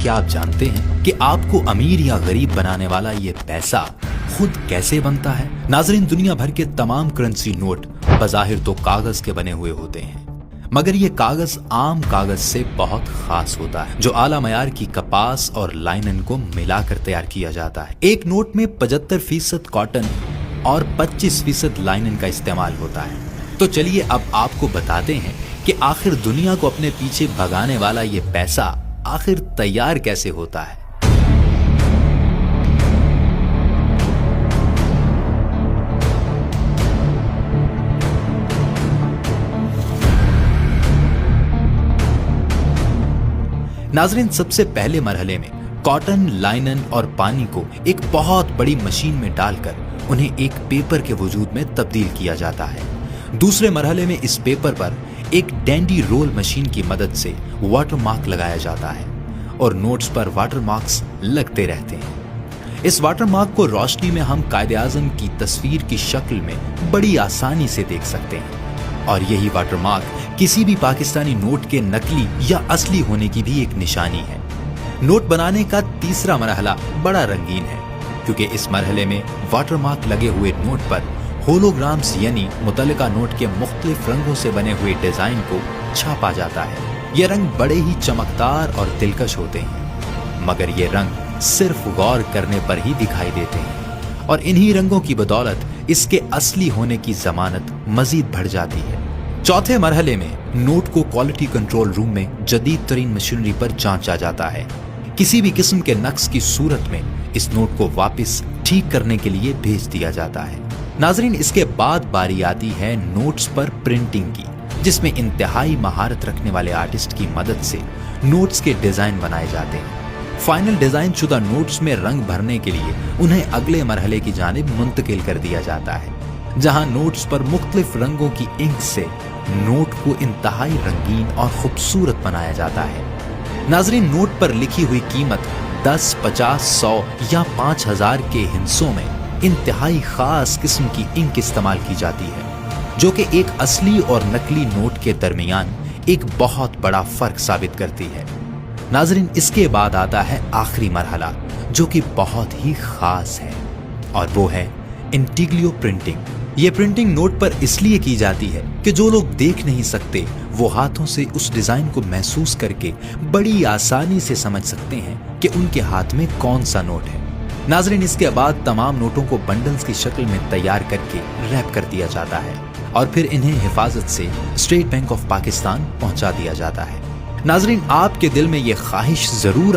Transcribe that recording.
क्या आप जानते हैं कि आपको अमीर या गरीब बनाने वाला ये पैसा खुद कैसे बनता है? नाज़रीन, दुनिया भर के तमाम करेंसी नोट बज़ाहिर तो कागज के बने हुए होते हैं, मगर ये कागज आम कागज से बहुत खास होता है, जो आला मयार की कपास और लाइनन को मिलाकर तैयार किया जाता है। एक नोट में 75% कॉटन और 25% लाइनन का इस्तेमाल होता है। तो चलिए अब आपको बताते हैं कि आखिर दुनिया को अपने पीछे भगाने वाला ये पैसा आखिर तैयार कैसे होता है। नाज़रीन, सबसे पहले मरहले में कॉटन, लाइनन और पानी को एक बहुत बड़ी मशीन में डालकर उन्हें एक पेपर के वजूद में तब्दील किया जाता है। दूसरे मरहले में इस पेपर पर एक डैंडी रोल मशीन की मदद से वाटर मार्क लगाया जाता है और नोट्स पर वाटर मार्क्स लगते रहते हैं। इस वाटर मार्क को रोशनी में हम कायदे आज़म की तस्वीर की शक्ल में बड़ी आसानी से देख सकते हैं, और यही वाटर मार्क किसी भी पाकिस्तानी नोट के नकली या असली होने की भी एक निशानी है। नोट बनाने का तीसरा मरहला बड़ा रंगीन है, क्योंकि इस मरहले में वाटर मार्क लगे हुए नोट पर होलोग्राम्स यानी मुतल्लिका नोट के मुख्तलिफ रंगों से बने हुए डिजाइन को छापा जाता है। ये रंग बड़े ही चमकदार और दिलकश होते हैं, मगर ये रंग सिर्फ गौर करने पर ही दिखाई देते हैं, और इन्हीं रंगों की बदौलत इसके असली होने की जमानत मजीद बढ़ जाती है। चौथे मरहले में नोट को क्वालिटी कंट्रोल रूम में जदीद तरीन मशीनरी पर जांचा जाता है। किसी भी किस्म के नक्स की सूरत में इस नोट को वापस ठीक करने के लिए भेज दिया जाता है। नाजरीन, इसके बाद बारी आती है नोट्स पर प्रिंटिंग की, जिसमें इंतहाई महारत रखने वाले आर्टिस्ट की मदद से नोट्स के डिजाइन बनाए जाते हैं। फाइनल डिजाइन शुदा नोट्स में रंग भरने के लिए उन्हें अगले मरहले की जानिब मुंतकिल कर दिया जाता है, जहां नोट्स पर मुख्तलिफ रंगों की इंक से नोट को इंतहाई रंगीन और खूबसूरत बनाया जाता है। नाजरीन, नोट पर लिखी हुई कीमत 10, 50, 100 या 5000 के हिस्सों में इंतहाई खास किस्म की इंक इस्तेमाल की जाती है, जो कि एक असली और नकली नोट के दरमियान एक बहुत बड़ा फर्क साबित करती है। नाजरीन, इसके बाद आता है आखिरी मरहला, जो कि बहुत ही खास है, और वो है इंटीग्लियो प्रिंटिंग। ये प्रिंटिंग नोट पर इसलिए की जाती है कि जो लोग देख नहीं सकते वो हाथों से उस डिजाइन को महसूस करके बड़ी आसानी से समझ सकते हैं कि उनके हाथ में कौन सा नोट है। नाजरीन, इसके बाद तमाम नोटों को बंडल्स की शक्ल में तैयार करके रैप कर दिया जाता है, और फिर इन्हें हिफाजत से स्टेट बैंक ऑफ पाकिस्तान पहुंचा दिया जाता है। नाजरीन, आपके दिल में ये ख्वाहिश जरूर